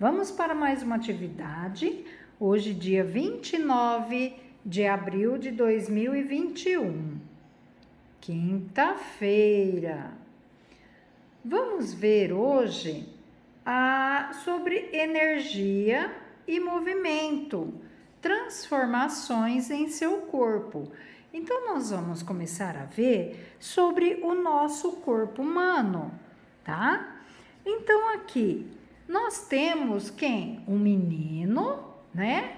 Vamos para mais uma atividade. Hoje, dia 29 de abril de 2021, quinta-feira. Vamos ver hoje sobre energia e movimento, transformações em seu corpo. Então, nós vamos começar a ver sobre o nosso corpo humano, tá? Então, aqui nós temos quem? Um menino, né?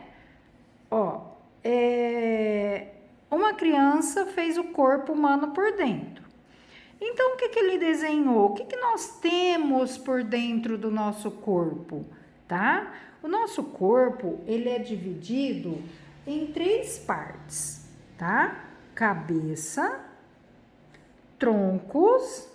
Uma criança fez o corpo humano por dentro. Então, o que ele desenhou? O que nós temos por dentro do nosso corpo, tá? O nosso corpo, ele é dividido em 3 partes, tá? Cabeça, troncos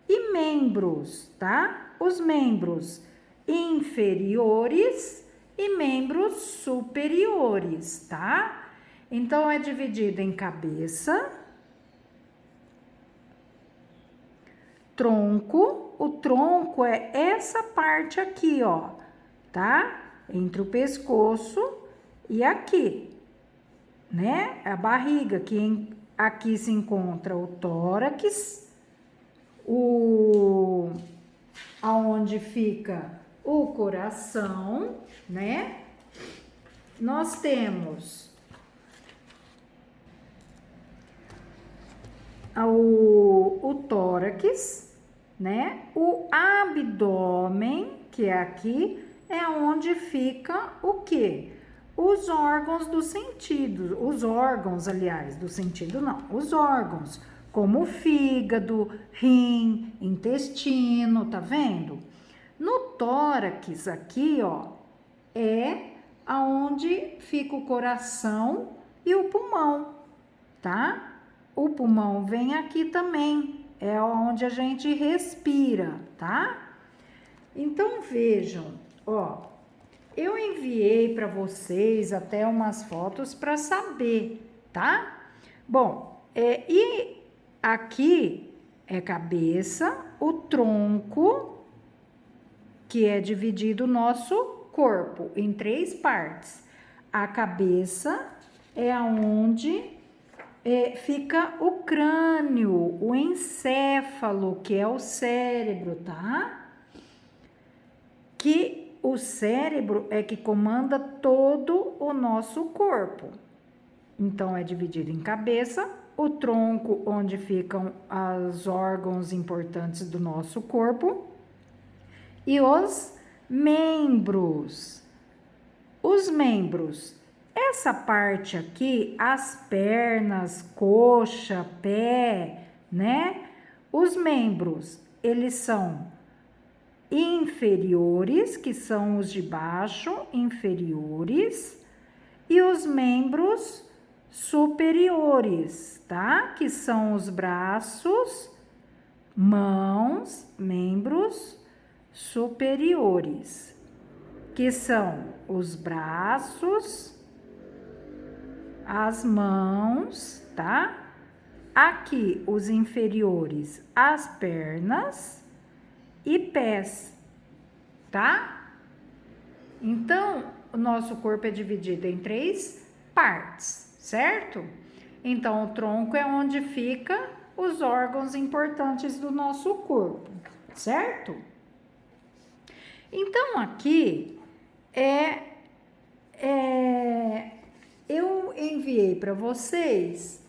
e membros, tá? Os membros inferiores e membros superiores, tá? Então, é dividido em cabeça, tronco. O tronco é essa parte aqui, ó, tá? Entre o pescoço e aqui, né? A barriga, que aqui se encontra o tórax, aonde fica o coração, né? Nós temos o tórax, né? O abdômen, que é aqui, é onde fica o quê? Os órgãos do sentido, os órgãos, aliás, do sentido não, os órgãos, como o fígado, rim, intestino, tá vendo? No tórax aqui, ó, é aonde fica o coração e o pulmão, tá? O pulmão vem aqui também, é onde a gente respira, tá? Então vejam, ó, eu enviei para vocês até umas fotos para saber, tá? Bom, e aqui é cabeça, o tronco, que é dividido o nosso corpo em 3 partes. A cabeça é aonde fica o crânio, o encéfalo, que é o cérebro, tá? Que o cérebro é que comanda todo o nosso corpo. Então, é dividido em cabeça, o tronco, onde ficam os órgãos importantes do nosso corpo, e os membros. Os membros, essa parte aqui, as pernas, coxa, pé, né? Os membros, eles são inferiores, que são os de baixo, inferiores, e os membros superiores, tá? Que são os braços, mãos, membros superiores, que são os braços, as mãos, tá? Aqui os inferiores, as pernas e pés, tá? Então, o nosso corpo é dividido em 3 partes, certo? Então, o tronco é onde fica os órgãos importantes do nosso corpo, certo? Então, aqui eu enviei para vocês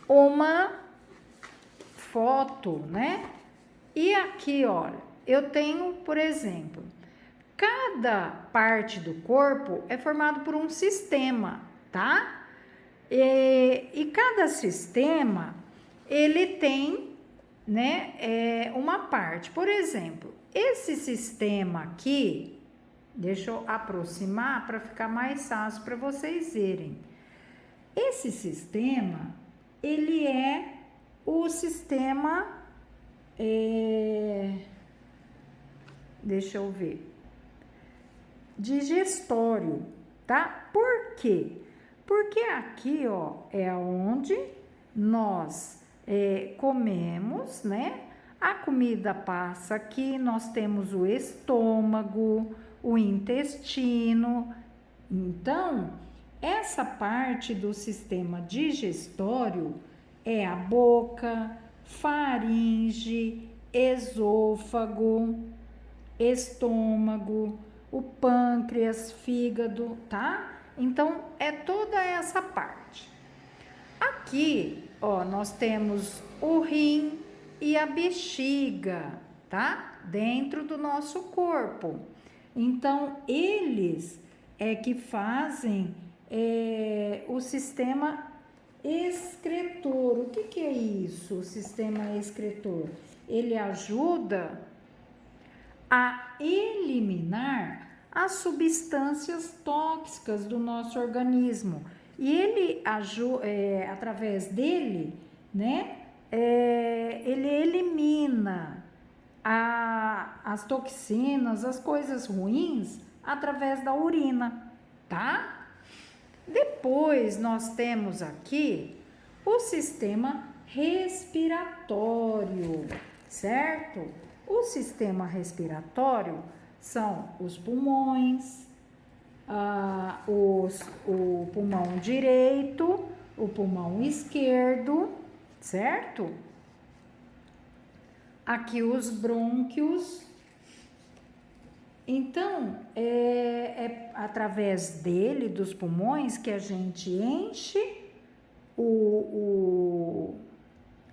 uma foto, né? E aqui, olha, eu tenho, por exemplo, cada parte do corpo é formado por um sistema, tá? E cada sistema, ele tem, né, uma parte. Por exemplo, esse sistema aqui, deixa eu aproximar para ficar mais fácil para vocês verem. Esse sistema, ele é o sistema, deixa eu ver, digestório, tá? Por quê? Porque aqui, ó, é onde nós comemos, né? A comida passa aqui, nós temos o estômago, o intestino. Então, essa parte do sistema digestório é a boca, faringe, esôfago, estômago, o pâncreas, fígado, tá? Então, é toda essa parte. Aqui, ó, nós temos o rim e a bexiga, tá? Dentro do nosso corpo. Então, eles é que fazem o sistema excretor. O que é isso, o sistema excretor? Ele ajuda a eliminar as substâncias tóxicas do nosso organismo. E ele através dele, né, ele elimina as toxinas, as coisas ruins através da urina, tá? Depois nós temos aqui o sistema respiratório, certo? O sistema respiratório são os pulmões, o pulmão direito, o pulmão esquerdo, certo? Aqui os brônquios. Então, é através dele, dos pulmões, que a gente enche o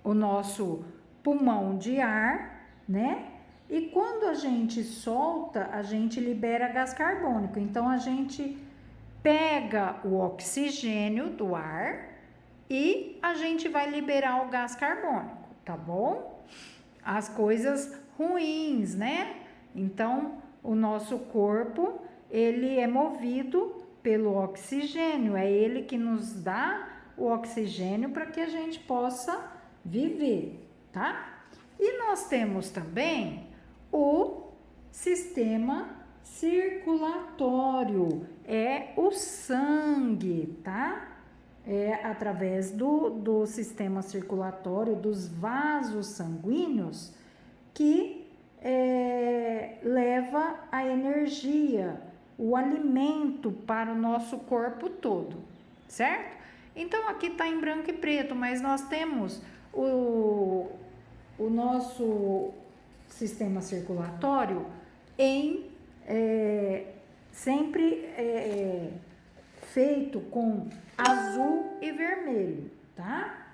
nosso pulmão de ar, né? E quando a gente solta, a gente libera gás carbônico. Então, a gente pega o oxigênio do ar e a gente vai liberar o gás carbônico, tá bom? As coisas ruins, né? Então, o nosso corpo, ele é movido pelo oxigênio. É ele que nos dá o oxigênio para que a gente possa viver, tá? E nós temos também o sistema circulatório, é o sangue, tá? É através do sistema circulatório, dos vasos sanguíneos, que leva a energia, o alimento para o nosso corpo todo, certo? Então, aqui está em branco e preto, mas nós temos o nosso sistema circulatório sempre feito com azul e vermelho, tá?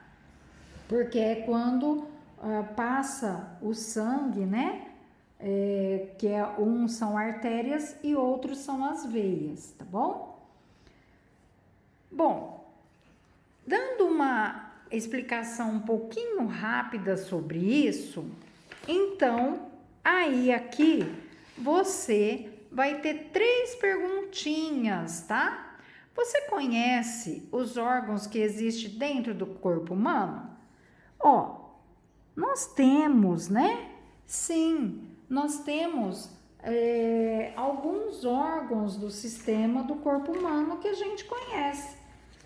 Porque é quando passa o sangue, né? Que uns são artérias e outros são as veias, tá bom? Bom, dando uma explicação um pouquinho rápida sobre isso, então, aí aqui você vai ter 3 perguntinhas, tá? Você conhece os órgãos que existem dentro do corpo humano? Ó, nós temos, né? Sim, nós temos alguns órgãos do sistema do corpo humano que a gente conhece.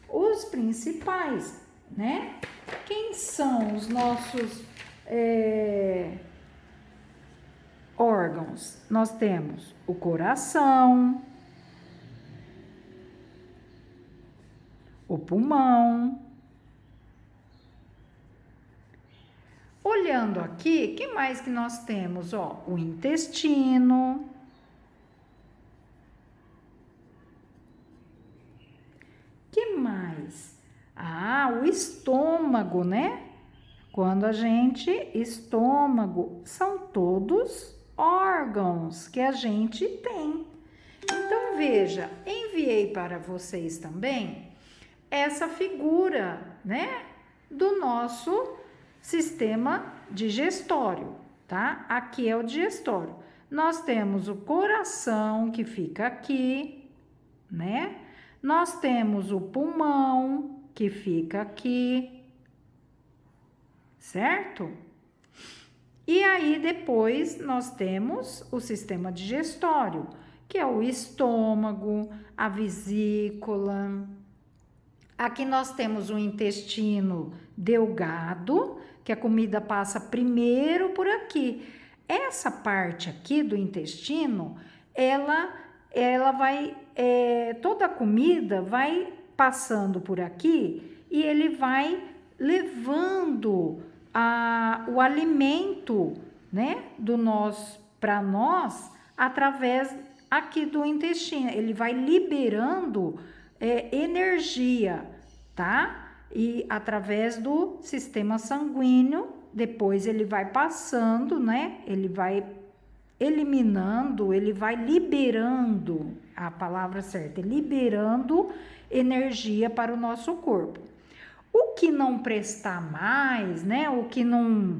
Os principais, né? Quem são os nossos órgãos? Nós temos o coração, o pulmão. Olhando aqui, que mais que nós temos? Ó, o intestino, que mais? O estômago, né? Quando a gente, estômago, são todos órgãos que a gente tem. Então, veja, enviei para vocês também essa figura, né? Do nosso sistema digestório, tá? Aqui é o digestório. Nós temos o coração que fica aqui, né? Nós temos o pulmão que fica aqui, certo? E aí depois nós temos o sistema digestório, que é o estômago, a vesícula. Aqui nós temos o intestino delgado, que a comida passa primeiro por aqui. Essa parte aqui do intestino ela vai, toda a comida vai passando por aqui e ele vai levando o alimento, né, para nós através aqui do intestino. Ele vai liberando energia, tá? E através do sistema sanguíneo, depois ele vai passando, né? Ele vai eliminando, ele vai liberando, a palavra certa, liberando energia para o nosso corpo. O que não prestar mais, né? O que não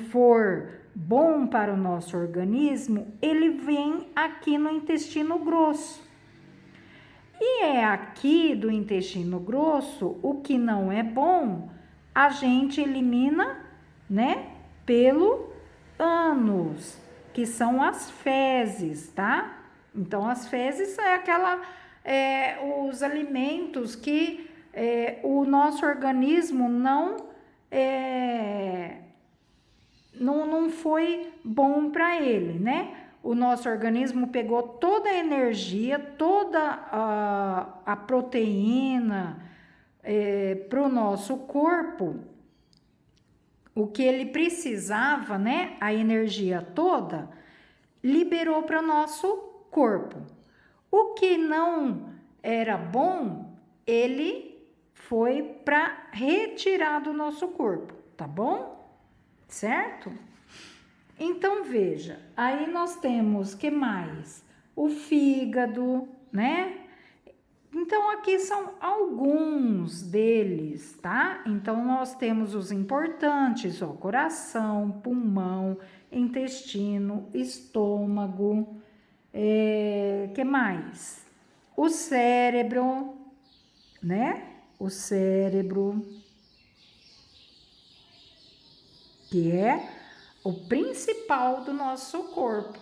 for bom para o nosso organismo, ele vem aqui no intestino grosso. E é aqui do intestino grosso, o que não é bom, a gente elimina, né, pelo ânus, que são as fezes, tá? Então, as fezes os alimentos que o nosso organismo não foi bom para ele, né? O nosso organismo pegou toda a energia, toda a proteína para o nosso corpo, o que ele precisava, né? A energia toda, liberou para o nosso corpo. O que não era bom, ele foi para retirar do nosso corpo, tá bom? Certo? Então, veja, aí nós temos, que mais? O fígado, né? Então, aqui são alguns deles, tá? Então, nós temos os importantes, ó, coração, pulmão, intestino, estômago, que mais? O cérebro, né? O cérebro, que é o principal do nosso corpo.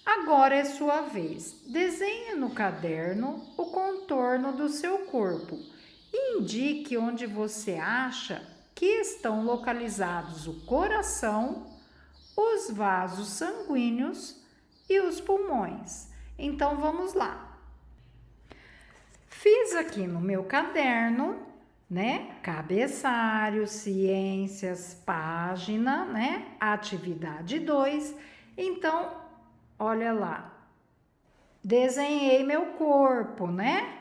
Agora é sua vez. Desenhe no caderno o contorno do seu corpo e indique onde você acha que estão localizados o coração, os vasos sanguíneos e os pulmões. Então vamos lá. Fiz aqui no meu caderno, né? Cabeçalho, ciências, página, né? Atividade 2. Então, olha lá. Desenhei meu corpo, né?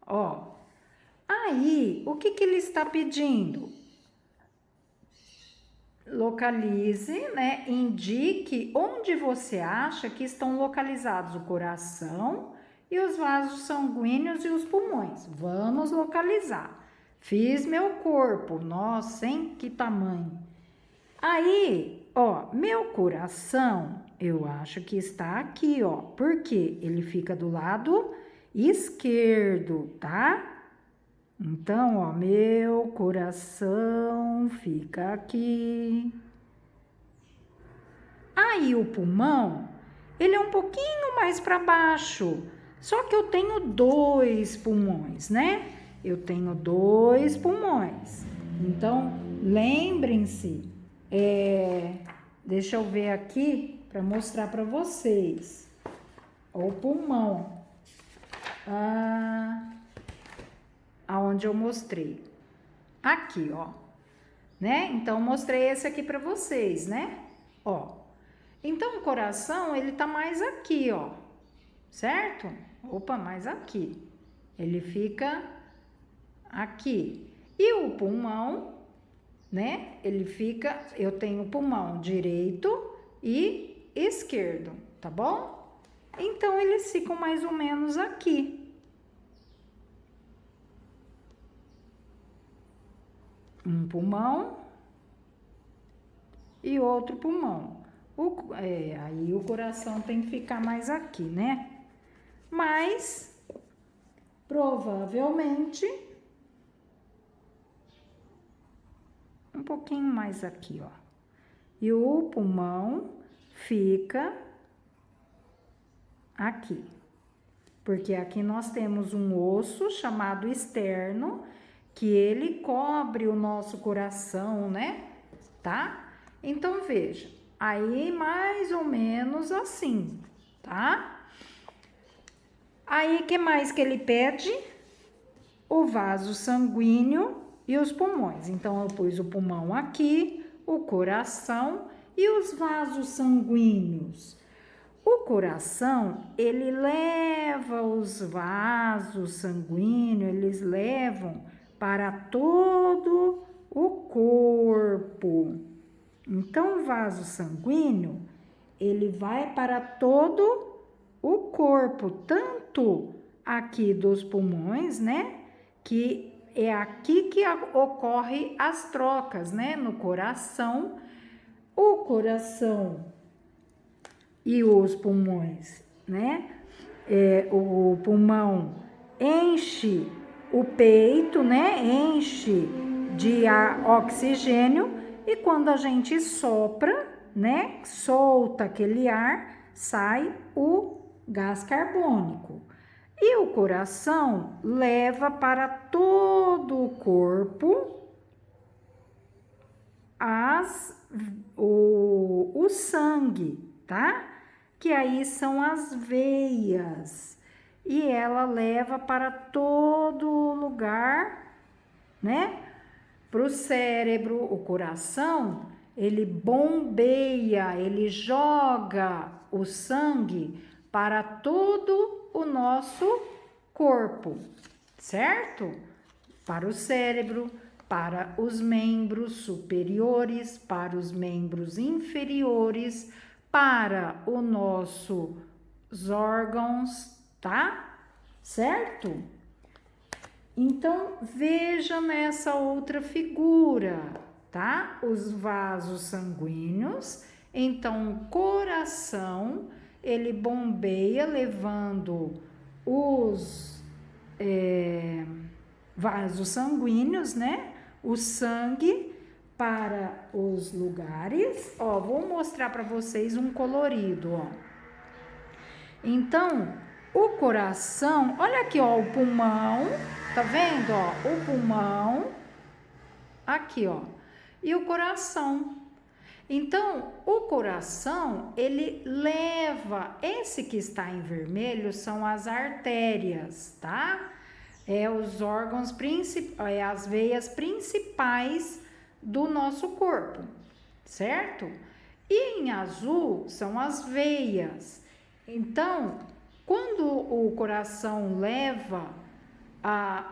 Ó. Aí, o que ele está pedindo? Localize, né? Indique onde você acha que estão localizados o coração e os vasos sanguíneos e os pulmões. Vamos localizar. Fiz meu corpo, nossa, hein? Que tamanho. Aí, ó, meu coração, eu acho que está aqui, ó. Porque ele fica do lado esquerdo, tá? Então, ó, meu coração fica aqui. Aí, o pulmão, ele é um pouquinho mais para baixo. Só que eu tenho 2 pulmões, né? Eu tenho 2 pulmões. Então, lembrem-se, deixa eu ver aqui para mostrar para vocês. O pulmão. Aonde eu mostrei. Aqui, ó. Né? Então, mostrei esse aqui para vocês, né? Ó. Então, o coração, ele tá mais aqui, ó. Certo? Opa, mais aqui. Ele fica aqui. E o pulmão, né? Ele fica, eu tenho pulmão direito e esquerdo, tá bom? Então, eles ficam mais ou menos aqui. Um pulmão e outro pulmão. Aí o coração tem que ficar mais aqui, né? Mas, provavelmente, um pouquinho mais aqui, ó. E o pulmão fica aqui. Porque aqui nós temos um osso chamado externo, que ele cobre o nosso coração, né? Tá? Então, veja, aí mais ou menos assim. tá? Aí, que mais que ele pede? O vaso sanguíneo e os pulmões. Então, eu pus o pulmão aqui, o coração e os vasos sanguíneos. O coração, ele leva os vasos sanguíneos, eles levam para todo o corpo. Então, o vaso sanguíneo, ele vai para todo o corpo, tanto aqui dos pulmões, né? Que é aqui que ocorre as trocas, né? No coração, o coração e os pulmões, né? O pulmão enche o peito, né? Enche de oxigênio e quando a gente sopra, né? Solta aquele ar, sai o gás carbônico. E o coração leva para todo o corpo o sangue, tá? Que aí são as veias. E ela leva para todo lugar, né? Para o cérebro, o coração, ele bombeia, ele joga o sangue para todo o nosso corpo, certo? Para o cérebro, para os membros superiores, para os membros inferiores, para os nossos órgãos, tá? Certo? Então, veja nessa outra figura, tá? Os vasos sanguíneos. Então, o coração, ele bombeia levando os vasos sanguíneos, né? O sangue para os lugares. Ó, vou mostrar para vocês um colorido, ó. Então, o coração, olha aqui, ó, o pulmão, tá vendo, ó? O pulmão, aqui, ó, e o coração. Então, o coração, ele leva, esse que está em vermelho são as artérias, tá? Os órgãos principais, as veias principais do nosso corpo, certo? E em azul são as veias. Então, quando o coração leva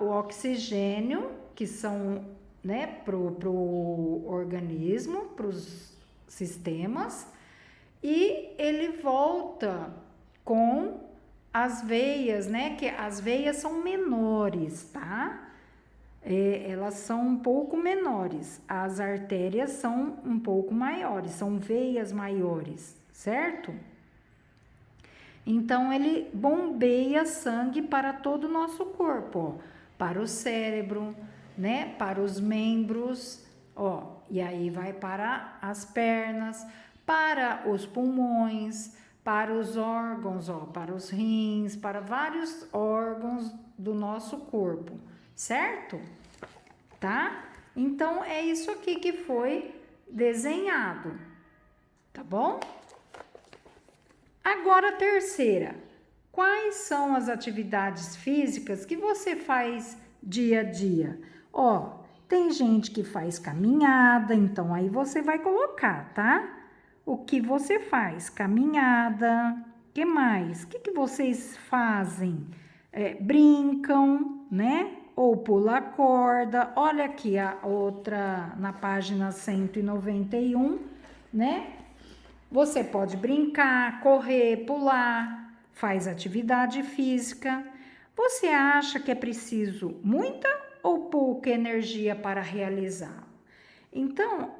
o oxigênio, que são, né, pro organismo, para os sistemas, e ele volta com as veias, né, que as veias são menores, tá? Elas são um pouco menores, as artérias são um pouco maiores, são veias maiores, certo? Então, ele bombeia sangue para todo o nosso corpo, ó, para o cérebro, né? Para os membros, ó, e aí vai para as pernas, para os pulmões, para os órgãos, ó, para os rins, para vários órgãos do nosso corpo, certo? Tá? Então, é isso aqui que foi desenhado, tá bom? Agora, a terceira. Quais são as atividades físicas que você faz dia a dia? Ó, tem gente que faz caminhada, então aí você vai colocar, tá? O que você faz? Caminhada. Que mais? O que vocês fazem? Brincam, né? Ou pula corda. Olha aqui a outra na página 191, né? Você pode brincar, correr, pular, faz atividade física. Você acha que é preciso muita ou pouca energia para realizar? Então,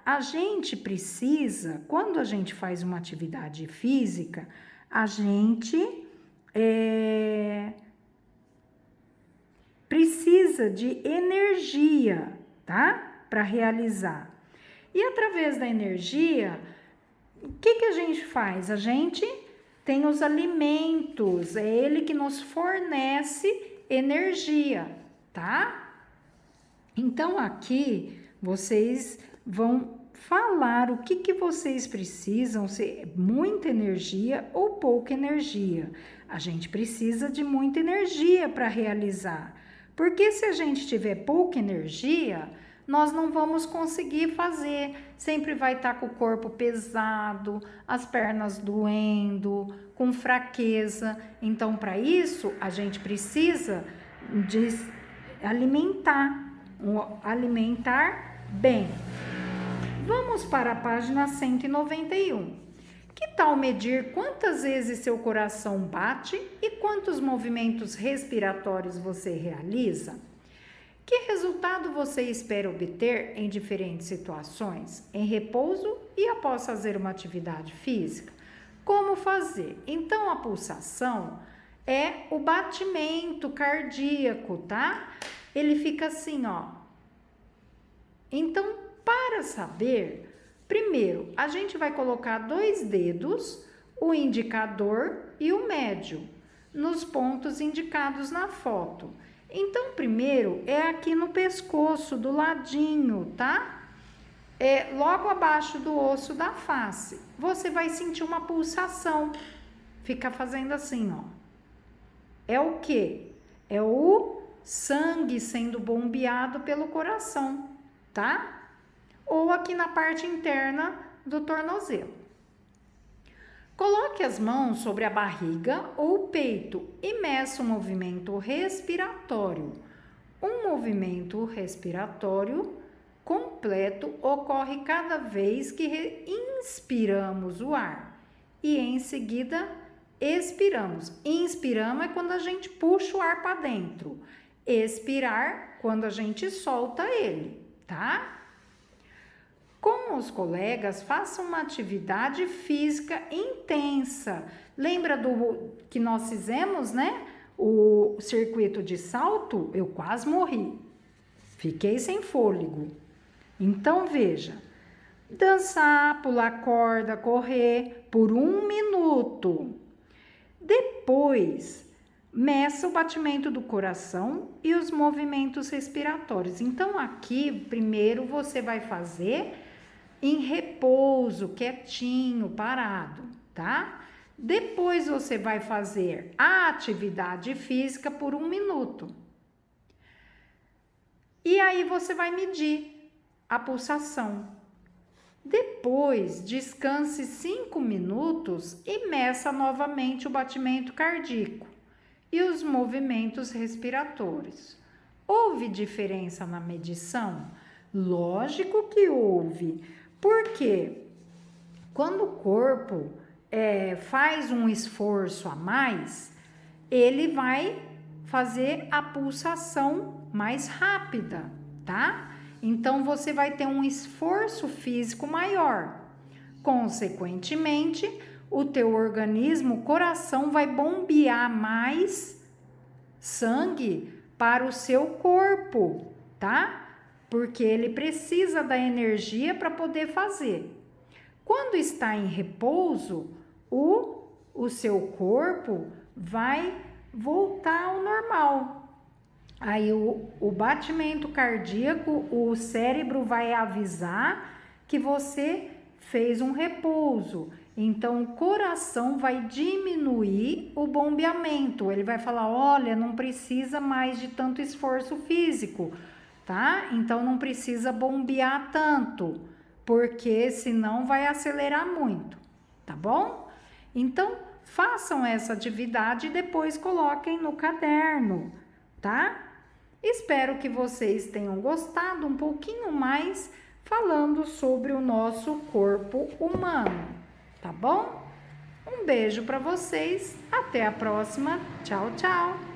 a gente precisa, quando a gente faz uma atividade física, a gente precisa de energia, tá? Para realizar. E através da energia, o que a gente faz? A gente tem os alimentos, é ele que nos fornece energia, tá? Então, aqui vocês vão falar o que vocês precisam, se muita energia ou pouca energia. A gente precisa de muita energia para realizar, porque se a gente tiver pouca energia, nós não vamos conseguir fazer. Sempre vai estar com o corpo pesado, as pernas doendo, com fraqueza. Então, para isso, a gente precisa de alimentar bem. Vamos para a página 191. Que tal medir quantas vezes seu coração bate e quantos movimentos respiratórios você realiza? Que resultado você espera obter em diferentes situações, em repouso e após fazer uma atividade física? Como fazer? Então, a pulsação é o batimento cardíaco, tá? Ele fica assim, ó. Então, para saber, primeiro, a gente vai colocar 2 dedos, o indicador e o médio, nos pontos indicados na foto. Então, primeiro é aqui no pescoço, do ladinho, tá? É logo abaixo do osso da face. Você vai sentir uma pulsação. Fica fazendo assim, ó. É o quê? É o sangue sendo bombeado pelo coração, tá? Ou aqui na parte interna do tornozelo. Coloque as mãos sobre a barriga ou o peito e meça o movimento respiratório. Um movimento respiratório completo ocorre cada vez que inspiramos o ar e em seguida expiramos. Inspiramos é quando a gente puxa o ar para dentro. Expirar quando a gente solta ele, tá? Com os colegas, faça uma atividade física intensa. Lembra do que nós fizemos, né? O circuito de salto, eu quase morri. Fiquei sem fôlego. Então, veja. Dançar, pular corda, correr por 1 minuto. Depois, meça o batimento do coração e os movimentos respiratórios. Então, aqui, primeiro, você vai fazer em repouso, quietinho, parado, tá? Depois você vai fazer a atividade física por 1 minuto. E aí você vai medir a pulsação. Depois, descanse 5 minutos e meça novamente o batimento cardíaco e os movimentos respiratórios. Houve diferença na medição? Lógico que houve. Porque quando o corpo faz um esforço a mais, ele vai fazer a pulsação mais rápida, tá? Então, você vai ter um esforço físico maior. Consequentemente, o teu organismo, o coração, vai bombear mais sangue para o seu corpo, tá? Porque ele precisa da energia para poder fazer. Quando está em repouso, o seu corpo vai voltar ao normal. Aí o batimento cardíaco, o cérebro vai avisar que você fez um repouso. Então, o coração vai diminuir o bombeamento. Ele vai falar, olha, não precisa mais de tanto esforço físico, tá? Então, não precisa bombear tanto, porque senão vai acelerar muito, tá bom? Então, façam essa atividade e depois coloquem no caderno, tá? Espero que vocês tenham gostado um pouquinho mais falando sobre o nosso corpo humano, tá bom? Um beijo para vocês, até a próxima, tchau, tchau!